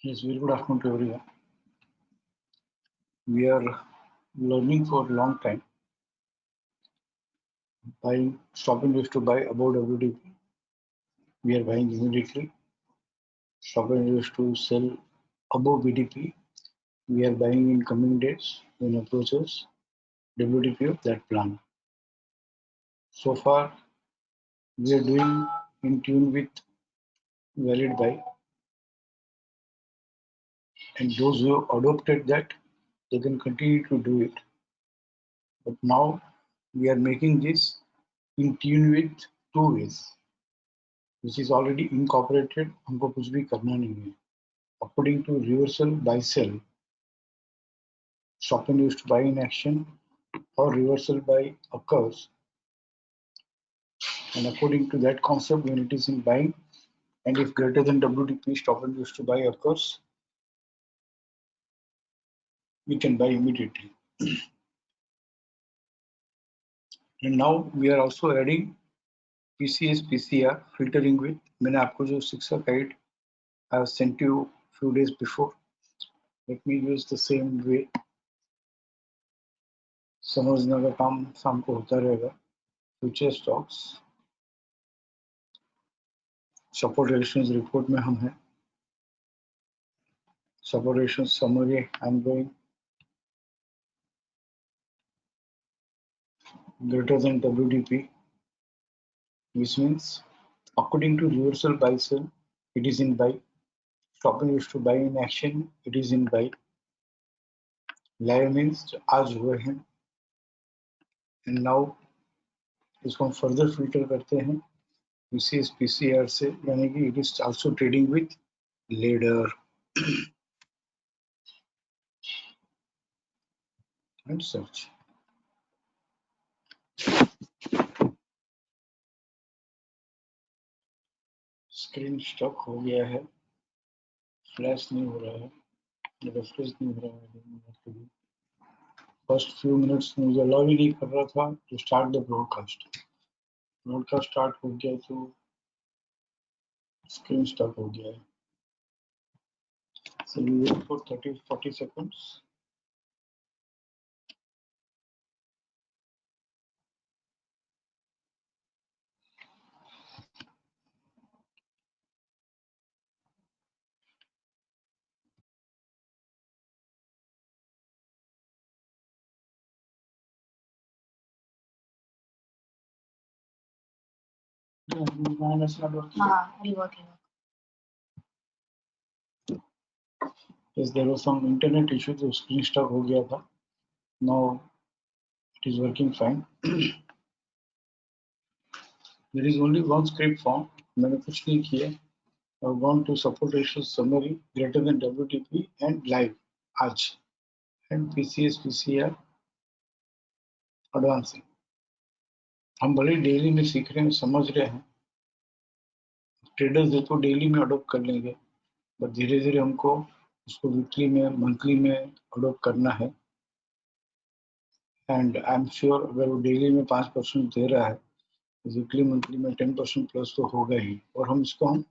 Yes, very good afternoon to everyone. We are learning for a long time. Buying, stopping used to buy above WDP. We are buying immediately. Stopping used to sell above BDP. We are buying in coming days when approaches WDP of that plan. So far, we are doing in tune with valid buy, and those who have adopted that, they can continue to do it. But now we are making this in tune with two ways, which is already incorporated. हमको कुछ भी करना नहीं है. According to reversal buy sell, stop and used buy in action or reversal buy occurs, and according to that concept, when it is in buying and if greater than WDP, stop and used to buy occurs, we can buy immediately. And now we are also adding PCS PCR filtering with. मैंने आपको जो शिक्षा guide I have sent you few days before. Let me use the same way. समझने का काम शाम को होता रहेगा. Future stocks support resistance report में हम हैं. Support resistance summary I'm going greater than WDP, which means according to reversal buy sell, it is in buy. Stopping used to buy in action, it is in buy. Live means आज हुए हैं. And now इसको हम further filter करते हैं PCS PCR से, यानी कि it is also trading with ladder and search. Screen stock हो गया है, फ्लैश नहीं हो रहा है, रिफ्रेश नहीं हो रहा है. फर्स्ट फ्यू मिनट्स में मुझे अलाउ ही नहीं कर रहा था to start the broadcast. Broadcast start हो गया तो स्क्रीन स्टॉक हो गया है. So you wait for 30-40 seconds. Yes, there was some internet issue, तो screen stuck हो गया था. Now it is working fine. There is only one script form. मैंने कुछ नहीं किया. I've gone to support ratio summary greater than WTP and live आज and PCS PCR advancing. हम भले डेली में सीख रहे हैं, समझ रहे हैं. ट्रेडर्स देखो डेली में अडोप्ट कर लेंगे, बट धीरे धीरे हमको उसको वीकली में, मंथली में अडोप्ट करना है. एंड आई एम श्योर अगर वो डेली में 5% दे रहा है, वीकली मंथली में 10% प्लस तो होगा ही. और हम इसको हम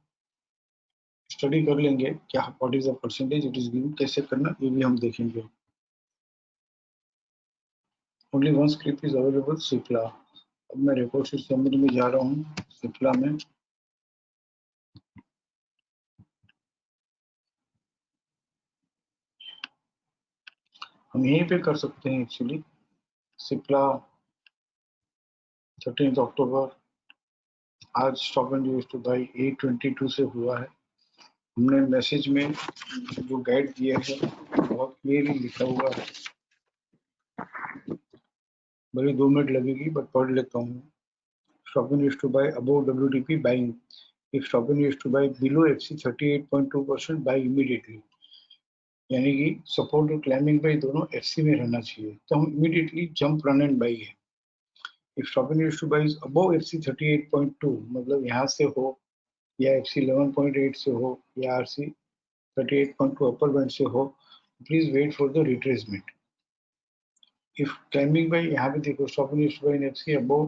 स्टडी कर लेंगे क्या what is the percentage it is giving, कैसे करना ये भी हम देखेंगे. Only one script is available, Cipla. अब मैं रिपोर्ट से समरी में जा रहा हूँ. सिप्ला में हम यहीं पे कर सकते हैं एक्चुअली. सिप्ला 13 अक्टूबर आज stop and use to by 822 से हुआ है. हमने मैसेज में जो गाइड दिया है बहुत क्लियरली लिखा हुआ है. भले 2 मिनट लगेगी बट पढ़ लेता हूँ. Stop and use to by above WDP buying. If stop and use to by below FC 38.2% by immediately, यानी कि सपोर्ट और क्लाइंबिंग बाई दोनों FC में रहना चाहिए, तो हम immediately jump run and buy है. If stop and use to buy is above FC 38.2, मतलब यहाँ से हो या FC 11.8 से हो या RC 38.2 अपर बैंड से हो, please wait for the retracement. If climbing buy, यहाँ पे देखो stop and use to buy in FC above.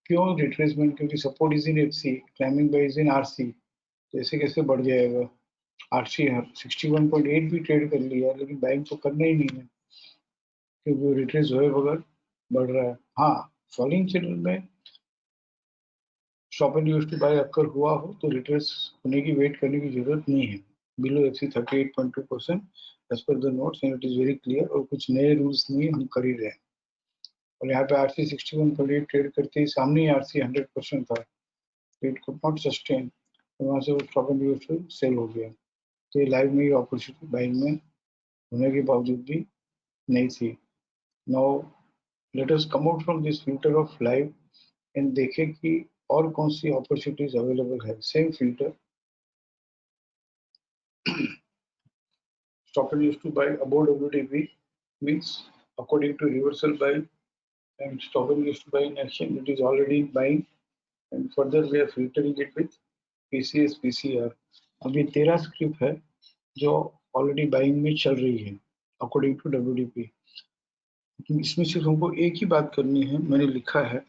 क्यों रिट्रेसमेंट? क्योंकि support is in FC, climbing buy is in RC, तो ऐसे कैसे बढ़ जाएगा. आरसी 61.8 भी ट्रेड कर लिया, लेकिन बाइंग तो करना ही नहीं है क्योंकि वो रिट्रेस हुए बगैर बढ़ रहा है। हाँ, फॉलिंग चैनल में stop and use to buy occur हुआ हो तो रिट्रेस होने की वेट करने की जरूरत नहीं है। Below FC 38.2% as per the notes and it is very clear, और कुछ नए रूल्स नहीं हम कर ही रहे हैं। और यहाँ पे आरसी 61.8 ट्रेड करते ही सामने ही आरसी 100% था, इट कुड नॉट सस्टेन, वहां से वो stop and use to sell हो गया। तो ये लाइव में अपॉर्चुनिटी बाइंग में होने के बावजूद भी नहीं थी। Now let us come out from this filter of live and देखें कि और कौन सी अपॉर्चुनिटीज अवेलेबल है। Same filter, stop and used to buy above WTP means according to reversal buy, and stop and used to buy in action, it is already in buying, and further we are filtering it with PCS PCR। अब ये 13 script है जो already buying में चल रही है according to WTP। इसमें सिर्फ हमको एक ही बात करनी है, मैंने लिखा है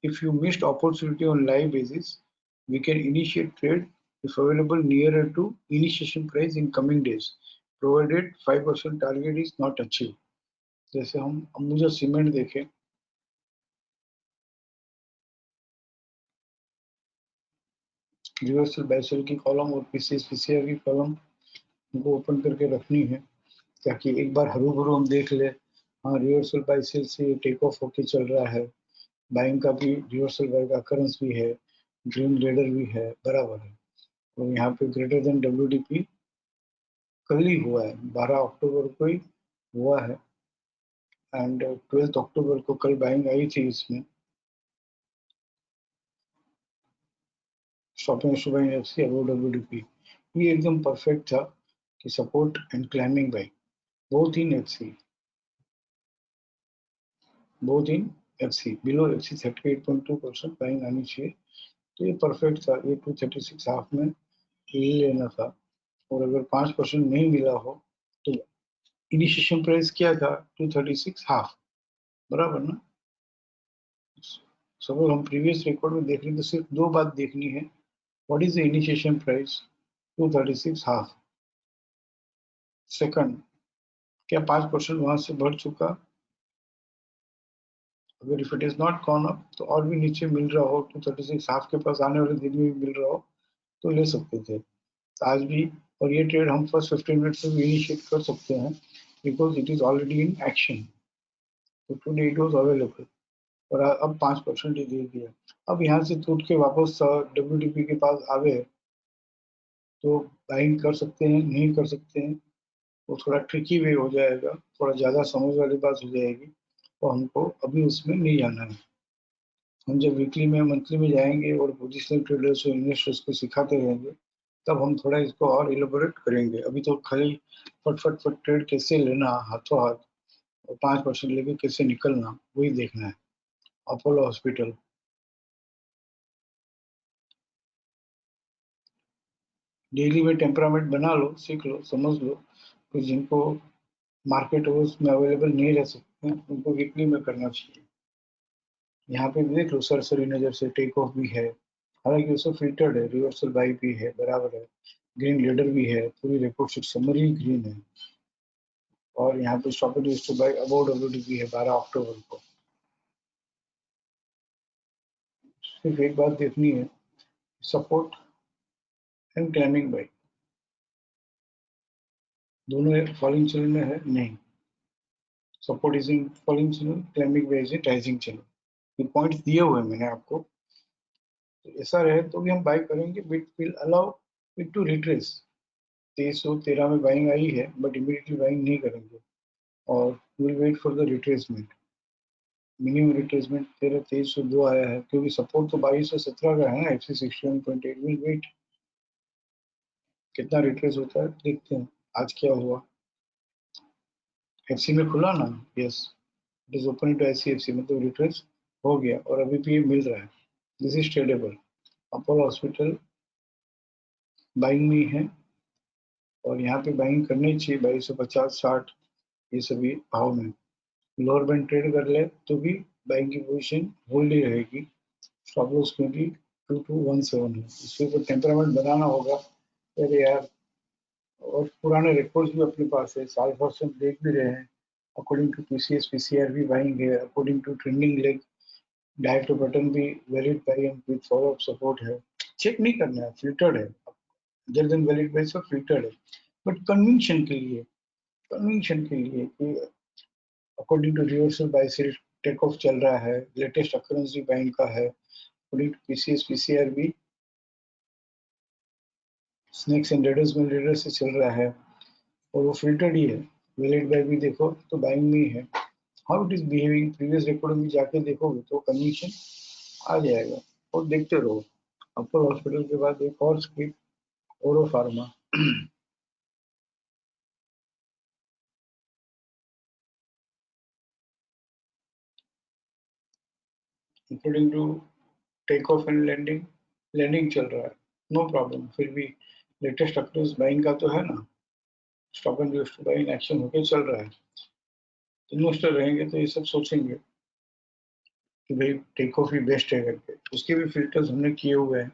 if you missed opportunity on live basis we can initiate trade if available nearer to initiation price in coming days provided 5% target is not achieved। जैसे हम अंबुजा सीमेंट देखें, रिवर्सल बायसेल की कॉलम और पीसीएस पीसीआर की कॉलम हमको open करके रखनी है ताकि एक बार हरू भरू हम देख ले, हाँ रिवर्सल बायसेल से टेक ऑफ होके चल रहा है, बाइंग का भी रिवर्सल बाय का करंस भी है, ग्रीन लेडर भी है, बराबर है। और यहाँ पे ग्रेटर देन WTP कल ही हुआ है, 12 अक्टूबर को ही हुआ है, एंड 12 अक्टूबर को कल बाइंग आई थी इसमें शॉपिंग सुबह एफसी अबाउट WTP। ये एकदम परफेक्ट था कि support and climbing buying both in FC, both in FC below FC 38.2% buying आनी चाहिए। तो ये परफेक्ट था, ये 236 हाफ में ले लेना था। और अगर 5% नहीं मिला हो तो इनिशिएशन प्राइस क्या था, 236 हाफ, बराबर ना। सपोज हम प्रीवियस रिकॉर्ड में देख रहे हैं तो सिर्फ दो बात देखनी है, what is the initiation price 236 half, second क्या 5% वहां से बढ़ चुका, अगर if it is not gone up तो और भी नीचे मिल रहा हो, 236 हाफ के पास आने वाले दिन में भी मिल रहा हो तो ले सकते थे आज भी। और ये ट्रेड हम फर्स्ट 15 मिनट में भी इनिशिएट कर सकते हैं because it is already in action, तो टुडे इट वाज अवेलेबल। और अब 5% ही दे दिया। अब यहाँ से टूट के वापस WTP के पास आवे तो बाइंग कर सकते हैं, नहीं कर सकते हैं, वो थोड़ा ट्रिकी वे हो जाएगा, थोड़ा ज़्यादा समझ वाली बात हो जाएगी, तो हमको अभी उसमें नहीं जाना है। हम जब वीकली में मंथली में जाएंगे और पोजिशनल ट्रेडर्स और इन्वेस्टर्स को सिखाते रहेंगे तब हम थोड़ा इसको और इलेबोरेट करेंगे। अभी तो खाली फट फट फट ट्रेड कैसे लेना हाथों हाथ और 5% लेके कैसे निकलना वही देखना है। अपोलो हॉस्पिटल डेली में टेम्परामेंट बना लो, सीख लो, समझ लो, तो जिनको मार्केट अवर्स में अवेलेबल नहीं रह सकते हैं उनको वीकली में करना चाहिए। यहाँ पे देख लो सरसरी नजर से टेक ऑफ भी है, हालांकि उसको फिल्टर्ड है, रिवर्सल बाई भी है, बराबर है, ग्रीन लीडर भी है, पूरी रिपोर्ट शीट समरी ग्रीन है। और यहाँ पे stop to buy about WTP है 12 अक्टूबर को। सिर्फ एक बात देखनी है, सपोर्ट एंड क्लाइंबिंग बाई दोनों फॉलिंग चैनल में है नहीं, support is in falling channel, climbing buy is in rising channel. ये पॉइंट्स दिए हुए हैं मैंने आपको, तो ऐसा रहे तो भी हम बाई करेंगे, but will allow it to retrace. 2313 में बाइंग आई है बट इमीडिएटली बाइंग नहीं करेंगे और will wait for the retracement. Minimum retracement 2302 आया है क्योंकि सपोर्ट तो 2217 का है ना, FC 61.8 विल वेट। कितना रिट्रेस होता है देखते हैं। आज क्या हुआ, FC में खुला ना, yes it is open to ICFC, मतलब रिट्रेस हो गया और अभी भी मिल रहा है, this is tradable. Apollo hospital buying में है और यहाँ पे बाइंग करनी चाहिए 2250-60 ये सभी भाव में। लोअर बैंड ट्रेड कर ले तो भी बाइंग की पोजीशन होल्ड ही रहेगी। स्टॉप लॉस क्योंकि 2217 है, इसके ऊपर टेम्परामेंट बनाना होगा अरे यार, और पुराने रिकॉर्ड्स भी अपने पास है, साल भर से हम देख भी रहे हैं। अकॉर्डिंग टू पीसीएस पीसीआर भी बाइंग है, according to trending leg direct button भी valid buy and with follow up support है। चेक नहीं करना है, फिल्टर्ड है, अदर देन वैलिड बाई सब फिल्टर्ड है। बट कन्विंशन के लिए कि according to reversal buy sell take off चल रहा है, लेटेस्ट अकरेंस भी बाइंग का है, अकॉर्डिंग टू पीसीएस पीसीआर भी स्नेक्स एंड लेडर्स में लेडर से चल रहा है, और वो फिल्टर्ड ही है। वैलिड बाय भी देखो तो बाइंग में ही है। How it is behaving previous record में जाके देखोगे तो कन्विक्शन आ जाएगा। और देखते रहो। अपोलो हॉस्पिटल के बाद एक और script, Auro pharma. Including to take off and landing, landing चल रहा है, नो प्रॉब्लम। फिर भी लेटेस्ट अक्रोस बाइंग का तो है ना, stop and use to buy in action होकर चल रहा है। इन्वेस्टर रहेंगे तो ये सब सोचेंगे कि भाई टेक ऑफ ही बेस्ट है करके। उसके भी फिल्टर्स हमने किए हुए हैं,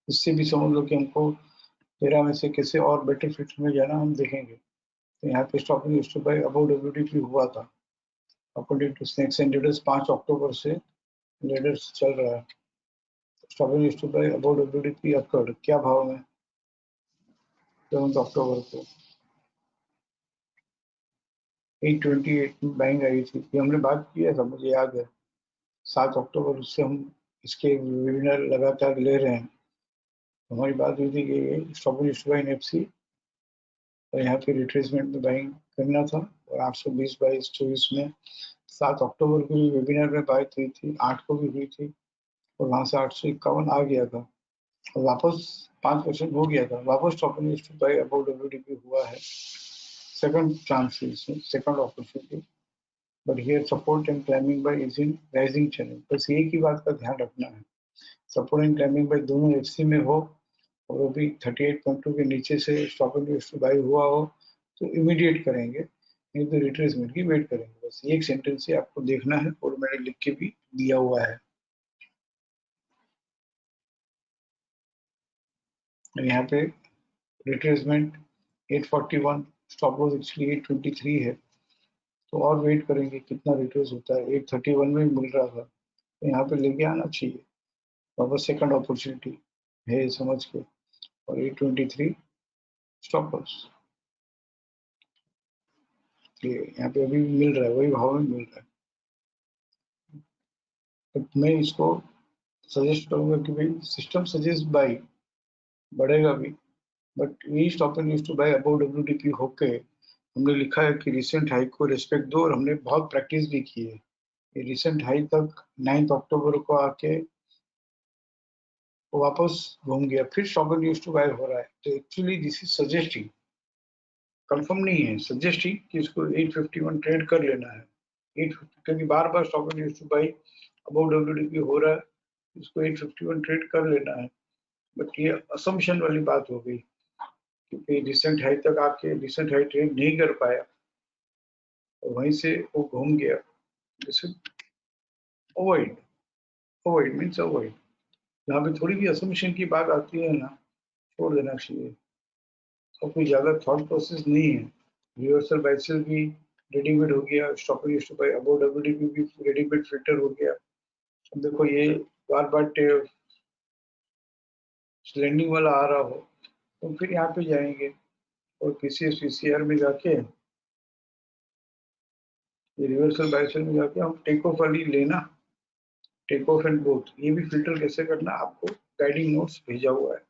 इससे भी समझ लो कि हमको 13 में से कैसे और बेटर फिल्टर में जाना हम देखेंगे। तो यहाँ पे stop and use to buy about WTP हुआ था, according to snakes and ladders 5 अक्टूबर से लेडर्स चल रहा है। Stop and use to buy about WTP occurred क्या भाव में 7 अक्टूबर को 828 में बाइंग आई थी। ये हमने बात किया था, मुझे याद है। 7 अक्टूबर उससे हम इसके वेबिनार लगातार ले रहे हैं। हमारी बात हुई थी कि स्टॉप एंड बाई एफसी और यहाँ पे रिट्रेसमेंट में बाइंग करना था, और 820 22 24 में 7 अक्टूबर को भी वेबिनार में बात हुई थी, 8 को भी हुई थी, और वहां से 851 आ गया था, और वापस 5% हो गया था। वापस stop and buy about WTP हुआ है। Second chance, second opportunity, but here support and climbing buy is in rising channel. बस एक ही बात का ध्यान रखना है, सपोर्ट एंड क्लाइंबिंग बाय दोनों एफसी में हो, और वो भी 38.2 के नीचे से स्टॉप एंड बाई हुआ हो तो इमीडिएट करेंगे, नहीं तो रिट्रेसमेंट की वेट करेंगे। बस ये एक सेंटेंस से आपको देखना है, और मैंने लिख के भी दिया हुआ है। और यहाँ पे रिट्रेसमेंट 841, स्टॉप लॉस एक्चुअली 823 है, तो और वेट करेंगे कितना रिट्रेस होता है। 831 में मिल रहा था, तो यहाँ पे लेके आना चाहिए वापस, सेकंड अपॉर्चुनिटी है समझ के। और 823 स्टॉप लॉस, ये यहाँ पे अभी भी मिल रहा है, वही भाव में मिल रहा है। तो मैं इसको सजेस्ट करूंगा कि भाई सिस्टम सजेस्ट बाई बढ़ेगा भी, बट यही stop and use to buy about WTP होके हमने लिखा है कि रिसेंट हाई को रिस्पेक्ट दो, और हमने बहुत प्रैक्टिस भी की है। ये रिसेंट हाई तक 9 अक्टूबर को आके वो वापस घूम गया, फिर stop and use to by हो रहा है। तो actually this is suggesting, confirm नहीं है, सजेस्टिंग कि इसको 851 ट्रेड कर लेना है। 850, क्योंकि बार बार stop and use to buy about WTP हो रहा है, इसको 851 ट्रेड कर लेना है। बट ये असम्पशन वाली बात हो गई, क्योंकि रिसेंट हाई तक आके रिसेंट हाई ट्रेड नहीं कर पाया, और वहीं से वो घूम गया। जैसे अवॉइड, अवॉइड मीन्स अवॉइड। यहाँ पे थोड़ी भी असम्पशन की बात आती है ना, छोड़ देना चाहिए, और कोई ज्यादा थॉट प्रोसेस नहीं है। रिवर्सल बाइसेल भी रेडीमेड हो गया, stop and bye about WTP भी रेडीमेड फिल्टर हो गया। अब देखो ये बार बार लैंडिंग वाला आ रहा हो, तो फिर यहाँ पे जाएंगे, और पीसीएस पीसीआर में जाके, ये रिवर्सल बाइसेल में जाके हम टेक ऑफ वाली लेना, टेक ऑफ एंड ग्रोथ, ये भी फिल्टर कैसे करना आपको गाइडिंग नोट्स भेजा हुआ है।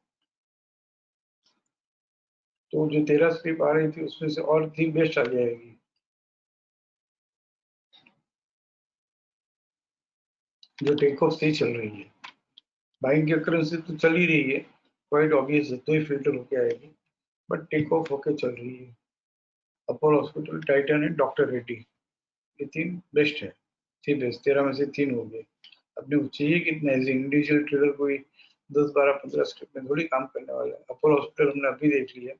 तो जो 13 स्क्रिप्ट आ रही थी उसमें से और 3 बेस्ट आ जाएगी। जो टेक ऑफ से ही चल रही है, बाइंग के करेंसी तो चल ही रही है, क्वाइट ऑब्वियस है, तो ही फिल्टर होके आएगी, बट टेक ऑफ होके चल रही है। Apollo hospital, Titan and doctor Reddy, ये 3 बेस्ट है। 3 बेस्ट, 13 में से 3 हो गए। अपने को चाहिए कितना, एज इंडिविजुअल ट्रेडर कोई 10 12 15 स्क्रिप्ट में थोड़ी काम करने वाला है। अपोलो हॉस्पिटल हमने अभी देख लिया,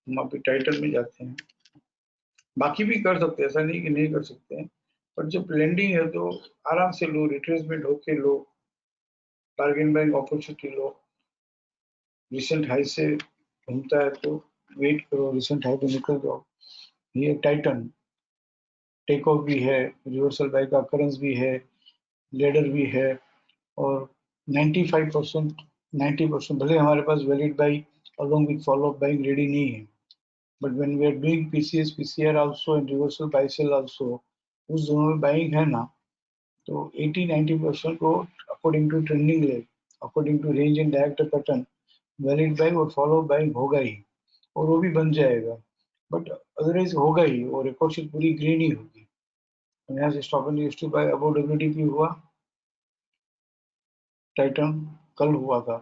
हम अभी टाइटन में जाते हैं। बाकी भी कर सकते हैं, ऐसा नहीं कि नहीं कर सकते हैं, पर जब ब्लेंडिंग है तो आराम से लो, रिट्रेसमेंट होके लो, बार्गेन बाइंग अपॉर्चुनिटी लो, रिसेंट हाई से घूमता है तो वेट करो, रिसेंट हाई पे निकल जाओ। ये टाइटन टेक ऑफ भी है, रिवर्सल बाय का अकरेंस भी है, लेडर भी है, और 95% 90% भले हमारे पास valid buy along with follow up buying ready नहीं है, but when we are doing PCS PCR also and reversal buy sell also, उस दोनों में बाइंग है ना, तो 80-90% को according to trending leg, according to range and director pattern valid buying और फॉलो बाइंग होगा ही, और वो भी बन जाएगा। बट अदरवाइज होगा ही, और रिकॉर्ड शीट पूरी ग्रीन ही होगी। यहाँ से stop and used to buy about WTP हुआ, टाइटन कल हुआ था,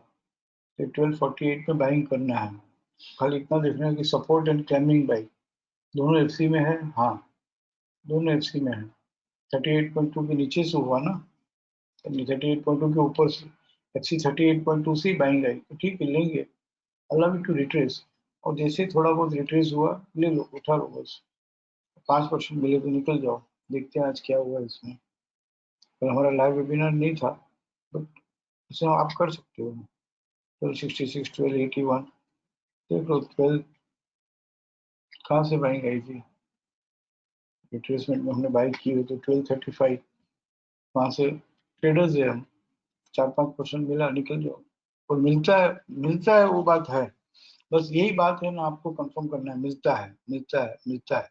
तो 1248 में बाइंग करना है। खाली इतना देखना है कि सपोर्ट एंड क्लाइंबिंग बाई दोनों एफसी में है। हाँ, दोनों एफसी में है। 38.2 के नीचे से हुआ ना, 38.2 के ऊपर से एफसी 38.2 से बाइंग आई, तो ठीक है, लेंगे। अलाउ इट टू रिट्रेस, और जैसे थोड़ा बहुत रिट्रेस हुआ ले लो, उठा लो बस। 5% मिले तो निकल जाओ। देखते हैं आज क्या हुआ इसमें। पर हमारा लाइव वेबिनार नहीं था, बट इसे आप कर सकते हो। 1266, 1281, देख लो 12 कहाँ से बाइंग आई थी, रिट्रेसमेंट में हमने बाई की हुई, तो 1235 वहाँ से ट्रेडर्स है हम, 4-5% मिला, निकल जाओ। और मिलता है वो बात है, बस यही बात है ना, आपको कंफर्म करना है, मिलता है मिलता है मिलता है,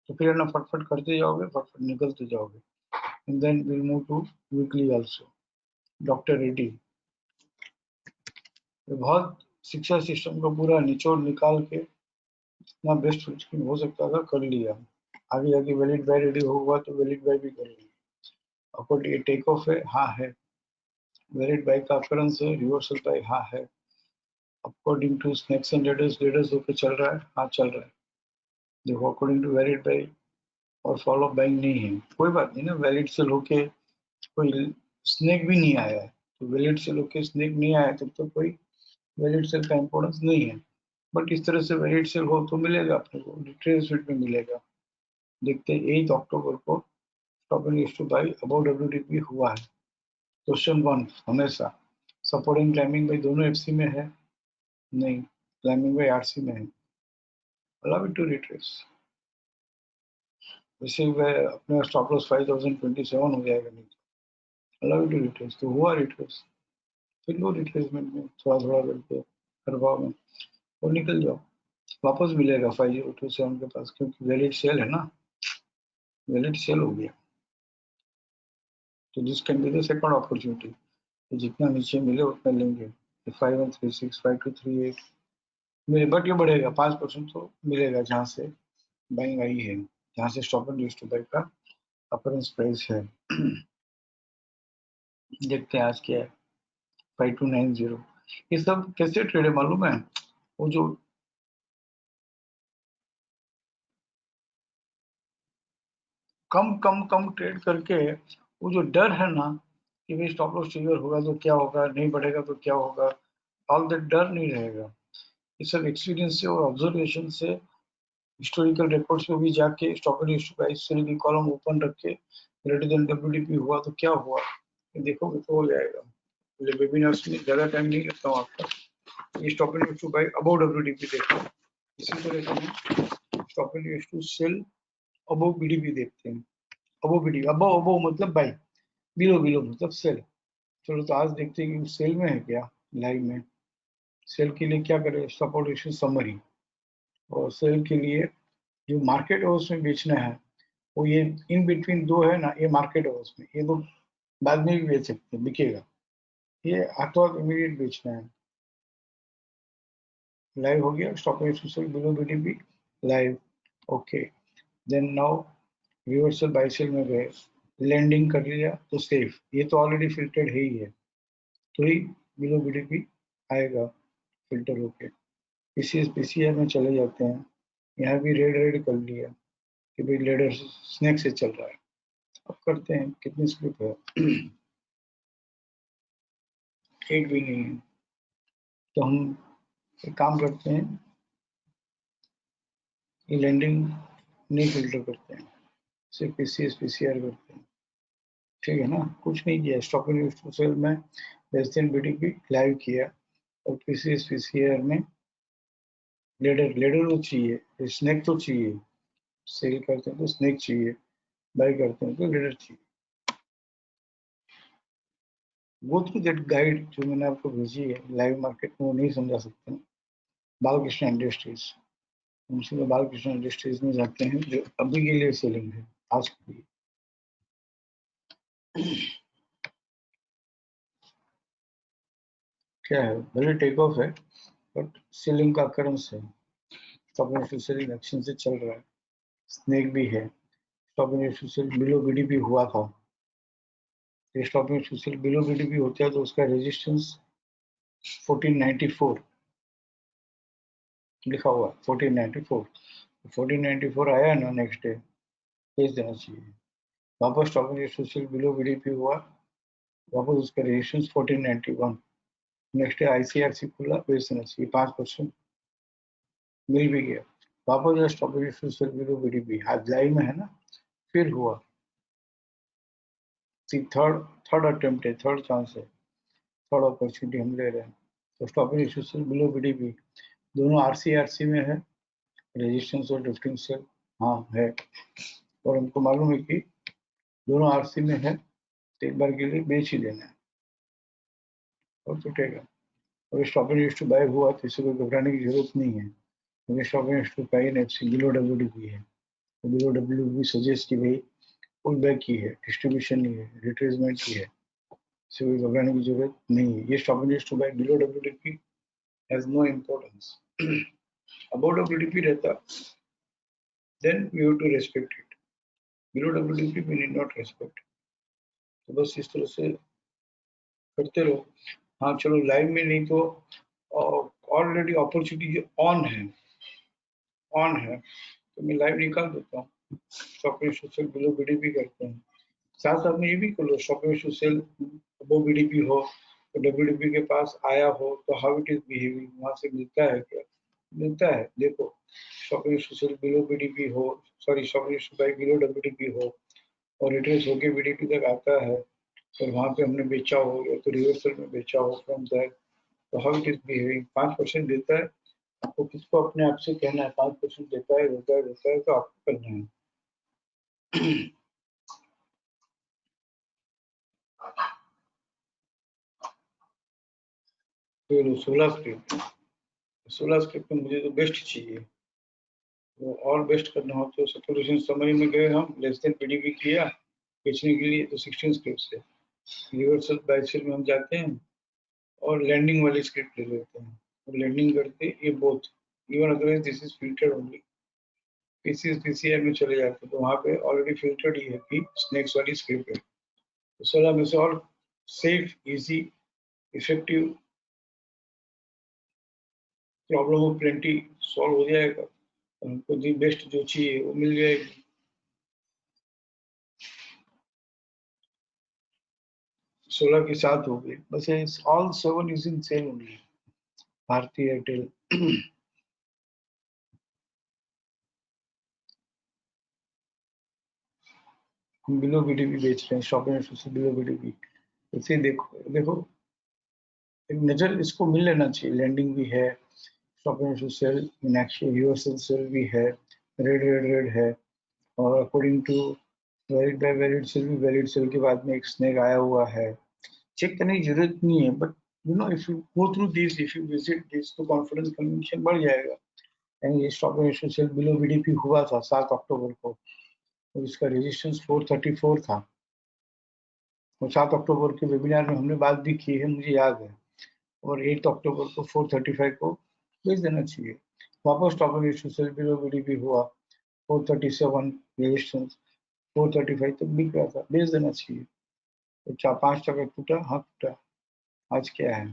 तो फिर ना फटफट करते जाओगे, फटफट निकलते जाओगे। And then will move to weekly also. Doctor Reddy, बहुत शिक्षा सिस्टम का पूरा निचोड़ निकाल के इतना बेस्ट हो सकता था कर लिया। आगे जाके वैलिड बाय रेडी होगा तो वैलिड बाय भी कर लिया। अपर ये टेक ऑफ है, हाँ है। वैलिड बाय का अकरेंस है, रिवर्सल बाय हाँ है। According to snakes and ladders होकर चल रहा है, हाँ चल रहा है। देखो अकॉर्डिंग टू वैलिड बाय और फॉलो बाइंग नहीं है, कोई बात नहीं ना, वैलिड सेल होके कोई स्नैक भी नहीं आया है, तो वैलिड सेल होके स्नैक नहीं आया तब तो कोई वैलिड सेल का इंपॉर्टेंस नहीं है। बट इस तरह से वैलिड सेल हो तो मिलेगा अपने को, रिट्रेसमेंट में मिलेगा। देखते हैं 8 अक्टूबर को stop and used to buy about WTP हुआ है। क्वेश्चन 1 हमेशा सपोर्टिंग क्लाइंबिंग बाई दोनों एफसी में है, नहीं, क्लाइंबिंग बाई आरसी में है। अलाउ इट टू रिट्रेस, वैसे अपने स्टॉप लॉस 5027 हो जाएगा, नहीं अलाउ इट टू रिट्रेस, तो हुआ रिट्रेस, फिर लो रिट्रेसमेंट में थोड़ा थोड़ा करके प्रभाव में, और निकल जाओ। वापस मिलेगा 5027 के पास, क्योंकि वैलिड सेल है ना, वैलिड सेल हो गया, तो this can be the second opportunity. तो जितना नीचे मिले उतना लेंगे। 5136, 5238 मिले, बट ये बढ़ेगा 5% तो मिलेगा जहाँ से बाइंग आई है, जहाँ से stop and used to buy का अपरेंस प्राइस है। देखते हैं आज क्या है। 5290, ये सब कैसे ट्रेड है मालूम है, वो जो कम कम कम ट्रेड करके, वो जो डर है ना कि भाई स्टॉप लॉस ट्रिगर होगा तो क्या होगा, नहीं बढ़ेगा तो क्या होगा, ऑल दैट डर नहीं रहेगा। ये सब एक्सपीरियंस से और ऑब्जर्वेशन से, हिस्टोरिकल रिकॉर्ड्स में भी जाके stop and used to buy sale की कॉलम ओपन रख के ग्रेटर देन डब्ल्यूडीपी हुआ तो क्या हुआ, ये देखोगे तो हो जाएगा। वेबिनार्स में ज्यादा टाइम नहीं लगता हूँ आपका। ये stop and used to buy above WDP देखो, इसी तरह से हम stop and used to sell above BDP देखते हैं। अबव बीडीपी, अबव अबव मतलब बाई, बिलो बिलो मतलब सेल। चलो तो आज देखते हैं कि सेल में है क्या, लाइव में। सेल के लिए क्या करें, सपोर्ट रेशियो समरी, और सेल के लिए जो मार्केट हाउस में बेचना है, वो ये इन बिटवीन दो है ना, ये मार्केट हाउस में, ये तो बाद में भी बेच सकते हैं, बिकेगा। ये हाथों हाथ इमीडिएट बेचना है। लाइव हो गया, stock exchange below BDP live, okay. Then now reversal buy sale में गए, लैंडिंग कर लिया तो सेफ, ये तो ऑलरेडी फिल्टर्ड है ही है, तो ही बिलो बीडीपी आएगा फिल्टर होके। पीसीएस पीसीआर में चले जाते हैं, यहाँ भी रेड रेड कर लिया कि भाई लेडर स्नैक से चल रहा है। अब करते हैं कितनी स्लिप है। 8 भी नहीं है, तो हम एक काम करते हैं, ये लैंडिंग नहीं फिल्टर करते हैं, सिर्फ पीसीएस पीसीआर करते हैं, ठीक है ना। कुछ नहीं किया, स्टॉप इन सेल में लेस देन बीडीपी लाइव किया, और पीसीआर में लेडर तो चाहिए, स्नेक तो चाहिए, सेल करते हैं तो स्नेक चाहिए, बाय करते हैं तो लेडर चाहिए। गो थ्रू दैट गाइड जो मैंने आपको भेजी है लाइव मार्केट में, वो नहीं समझा सकते हैं। बालकृष्ण इंडस्ट्रीज, हम सीधे बालकृष्ण इंडस्ट्रीज में जाते हैं जो अभी के लिए सेलिंग है, आज के लिए। क्या है, भले टेक ऑफ है बट सेलिंग का करंस है। स्टॉक इंडस्ट्री सेलिंग एक्शन से चल रहा है, स्नेक भी है। Stock industry cell below BDP हुआ था, stock industry cell below BDP होता है तो उसका रेजिस्टेंस 1494 लिखा हुआ, 1494। 1494 आया ना, नेक्स्ट डे भेज देना चाहिए। वापस stock industry cell below BDP हुआ, वापस उसका रेजिस्टेंस 1491, नेक्स्ट डे आईसीआरसी खुला, भेज देना चाहिए। 5% मिल भी गया। वापस stock industry cell below BDP आज लाइव में है ना, फिर हुआ। थर्ड अटेम्प्ट है, थर्ड चांस है, थर्ड अपॉर्चुनिटी हम ले रहे हैं। तो stop industry cell below BDP दोनों आरसी में है, रेजिस्टेंस और ड्रिफ्टिंग सेल हाँ है, और हमको मालूम है कि दोनों आरसी में है, तो एक बार के लिए बेच ही देना है और टूटेगा। और स्टॉप इंडस्ट्री बाय हुआ तो इसे कोई घबराने की जरूरत नहीं है, क्योंकि स्टॉप इंडस्ट्री का इन एफसी बिलो डब्ल्यूडीपी है, तो बिलो डब्ल्यूडीपी सजेस्ट की भाई पुल बैक की है, डिस्ट्रीब्यूशन नहीं है, रिट्रेसमेंट की है, इसे कोई घबराने की जरूरत नहीं है। ये stop industry buy below WDP has no importance. Above WDP रहता then we have to respect it. Below WDP we need not respect. तो बस इस तरह से करते रहो। हाँ चलो लाइव में नहीं तो ऑलरेडी अपॉर्चुनिटी ऑन है तो मैं लाइव निकाल देता हूँ। स्टॉक सेल बिलो बीडीपी करते हैं, साथ साथ में ये भी कर लो स्टॉक सेल अबव बीडीपी हो तो डब्ल्यूडीपी के पास आया हो तो हाउ इट इज बिहेविंग, वहां से मिलता है क्या, मिलता है। देखो स्टॉक सेल बिलो बीडीपी हो, सॉरी स्टॉक बाय बिलो डब्ल्यूडीपी हो और रिट्रेस होके बीडीपी तक आता है और वहां पे हमने बेचा हो या तो रिवर्सल में बेचा हो फ्रॉम दैट, तो हाउ इट इज बिहेविंग। 5% देता है, आपको किसको अपने आप से कहना है 5% देता है तो आपको करना है। फिर 16 स्क्रिप्ट में मुझे तो बेस्ट चाहिए, वो और बेस्ट करना हो तो सपोजिशन समरी में गए हम, लेस देन पीडीपी किया बेचने के लिए तो 16 स्क्रिप्ट से रिवर्सल बाय सेल में हम जाते हैं और लैंडिंग वाली स्क्रिप्ट ले लेते हैं और लैंडिंग करते ये both, even otherwise this is filtered only, PCI में चले जाते हैं तो वहाँ पे ऑलरेडी फिल्टर्ड ही है कि स्नेक्स वाली स्क्रिप्ट है। तो 16 में से और safe, easy, effective, problem of plenty solve हो जाएगा, हमको दी बेस्ट जो चाहिए वो मिल जाएगी। 16 के साथ हो गए बस, all 7 is in sale only. Bharti Airtel हम बिलो बीडीपी बेच रहे हैं, शॉपिंग से बिलो बीडीपी, इसे देखो देखो एक नजर इसको मिल लेना चाहिए। लैंडिंग भी है, shopping sale, Meenakshi USL sale भी है, रेड है, और according to valid buy valid sale भी, वैलिड सेल के बाद में एक स्नेक आया हुआ है। चेक करने की जरूरत नहीं है, but you know if you go through this, if you visit this तो कॉन्फिडेंस कन्विक्शन बढ़ जाएगा। यानी ये stock industry cell below BDP हुआ था 7 अक्टूबर को और इसका रेजिस्टेंस 434 था, और 7 अक्टूबर के वेबिनार में हमने बात भी की है, मुझे याद है। और 8 अक्टूबर को 435 को बेच देना चाहिए। वापस stock industry cell below BDP हुआ, 437 रेजिस्टेंस, 435 तक बिक रहा था, बेच देना चाहिए। तो 5% टूटा, हाँ टूटा। आज क्या है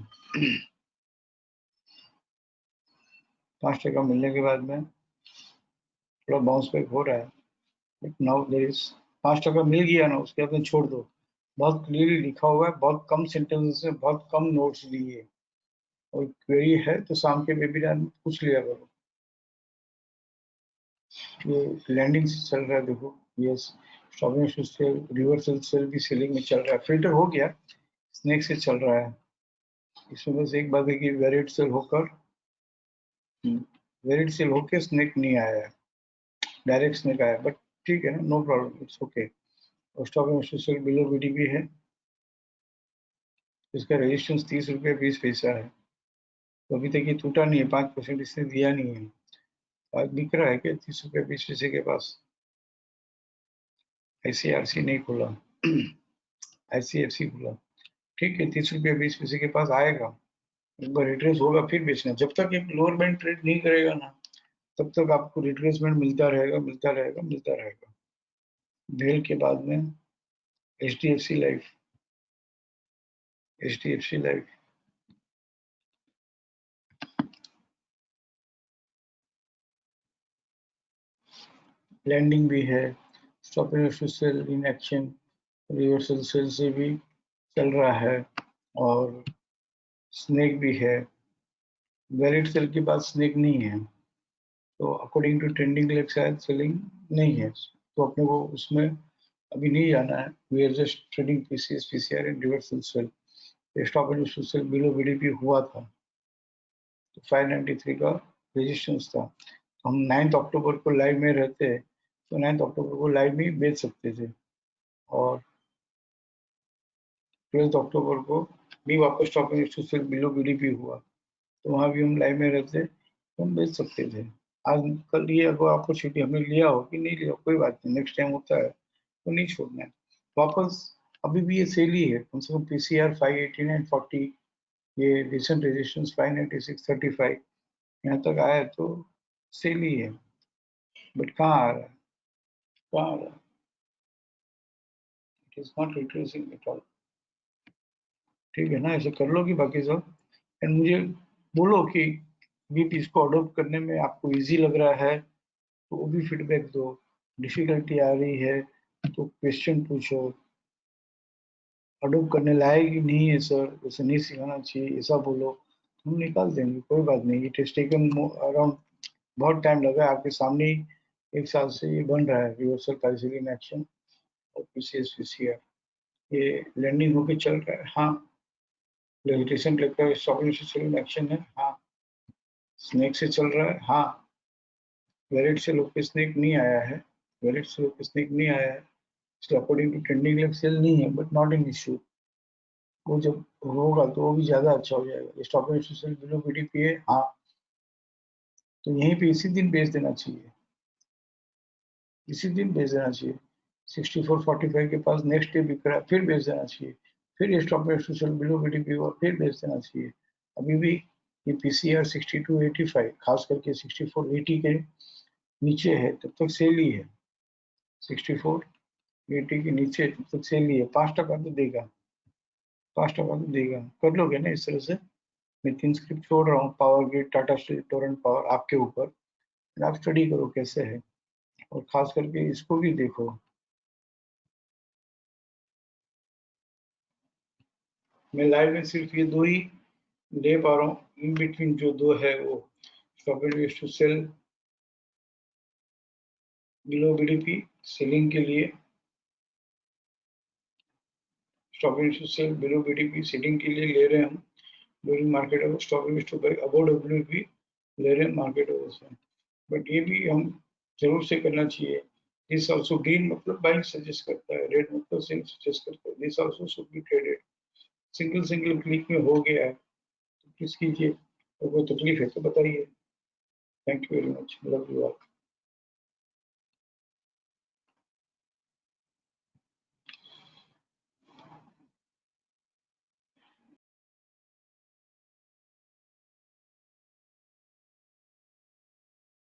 5% मिलने के बाद में थोड़ा बाउंस बैक हो रहा है, बट नाउ देयर इज 5% मिल गया ना, उसके बाद में छोड़ दो। बहुत क्लियरली लिखा हुआ है, बहुत कम सेंटेंसेस में बहुत कम नोट्स दिए, और क्वेरी है तो शाम के वेबिनार में पूछ लिया करो। ये लैंडिंग से चल रहा है, देखो yes, stopping sale, reversal sale भी सेलिंग में चल रहा है, फिल्टर हो गया, स्नेक से चल रहा है। इसमें बस एक बात है कि वेरिड सेल होकर स्नेक नहीं आया है, डायरेक्ट स्नेक आया, बट ठीक है ना, नो प्रॉब्लम, इट्स ओके। और stop and sale below BDP है, इसका रेजिस्टेंस 30 रुपये 20 पैसा है। तो अभी तक ये टूटा नहीं है, 5% इसने दिया नहीं है। आज दिख रहा है कि 30 रुपये 20 पैसे के पास ICRC नहीं खुला, ICFC खुला। ठीक है, 30 रुपये 20 पैसे के पास आएगा, एक बार रिट्रेस होगा फिर बेचना। जब तक एक लोअर बैंड ट्रेड नहीं करेगा ना, तब तक आपको रिट्रेसमेंट मिलता रहेगा, मिलता रहेगा, मिलता रहेगा। भेल के बाद में HDFC life, HDFC life landing भी है, stop and sale in action, reversal sale से भी चल रहा है, और स्नेक भी है। वैलिड सेल के बाद स्नेक नहीं है, तो अकॉर्डिंग टू ट्रेंडिंग लेग शायद सेलिंग नहीं है, तो अपने को उसमें अभी नहीं जाना है। We are just trading PCS PCR and reversal sale. Stop and sale below BDP हुआ था, तो 593 का रेजिस्टेंस था। हम 9 अक्टूबर को लाइव में रहते, तो 9 अक्टूबर को लाइव में बेच सकते थे, और 12 अक्टूबर को भी वापस stop and sale below BDP हुआ, तो वहाँ भी हम लाइव में रहते तो हम बेच सकते थे। आज कल ये अगर आपको छुट्टी हमने लिया हो कि नहीं लिया, कोई बात नहीं, नेक्स्ट टाइम होता है तो नहीं छोड़ना है वापस। अभी भी ये सेल ही है, कम से कम PCR 589.40, ये रिसेंट रेजिस्टेंस 596.35, यहाँ तक आया है तो सेल ही है। बट कहाँ आ रहा है, कहाँ आ रहा है, it is not retracing at all. ठीक है ना, ऐसे कर लो कि बाकी सब, एंड मुझे बोलो कि भी इसको अडोप्ट करने में आपको इजी लग रहा है, तो वो भी फीडबैक दो। डिफिकल्टी आ रही है तो क्वेश्चन पूछो, अडोप्ट करने लायक ही नहीं है सर, वैसे नहीं सिखाना चाहिए, ऐसा बोलो, हम निकाल देंगे, कोई बात नहीं। इट इज टेकन अराउंड, बहुत टाइम लगा है, आपके सामने ही 1 साल से ये बन रहा है, रिवर्सल प्राइसिंग इन एक्शन और PCS PCR, ये लैंडिंग होके चल रहा है। हाँ, रिसेंट लेकर स्टॉक एक्शन है, हाँ। स्नेक से चल रहा है, हाँ। वेरिड से लोग स्नेक नहीं आया है, वेरिड से लोग स्नेक नहीं आया है, इसलिए according to trending leg sale नहीं है, बट नॉट एन इश्यू। वो जब होगा तो वो भी ज्यादा अच्छा हो जाएगा। स्टॉक सेल बिलो बीडीपी है, हाँ, तो यहीं पे इसी दिन बेच देना चाहिए, इसी दिन बेच देना चाहिए। 64.45 के पास नेक्स्ट डे बिक रहा है, फिर बेच देना चाहिए। फिर स्टॉप सेल बिलो बीडीपी हुआ, फिर बेच देना चाहिए। अभी भी ये PCR 62.85, खास करके 64.80 के नीचे है तब तक सेल ही है, 64.80 के नीचे तब तक सेल ही है। 5% तो देगा, 5% तो देगा, कर लोगे ना इस तरह से। मैं 3 स्क्रिप्ट छोड़ रहा हूँ, power grid, Tata steel, Torrent power, आपके ऊपर, आप स्टडी करो कैसे है, और खास करके इसको भी देखो। मैं लाइव में सिर्फ ये दो ही ले पा रहा हूँ, इन बिटवीन जो दो है वो stop to sale below BDP selling के लिए, stop to sale below BDP selling के लिए ले रहे हैं हम during market hour, stop to buy above WP ले रहे हैं मार्केट अवर से। बट ये भी हम जरूर से करना चाहिए। दिस आल्सो, ग्रीन मतलब बाइंग सजेस्ट करता है, रेड मतलब सेल सजेस्ट करता है। This also should be traded. Single single click में हो गया है तो प्लीज कीजिए, और कोई तकलीफ है तो बताइए। Thank you very much, love you all.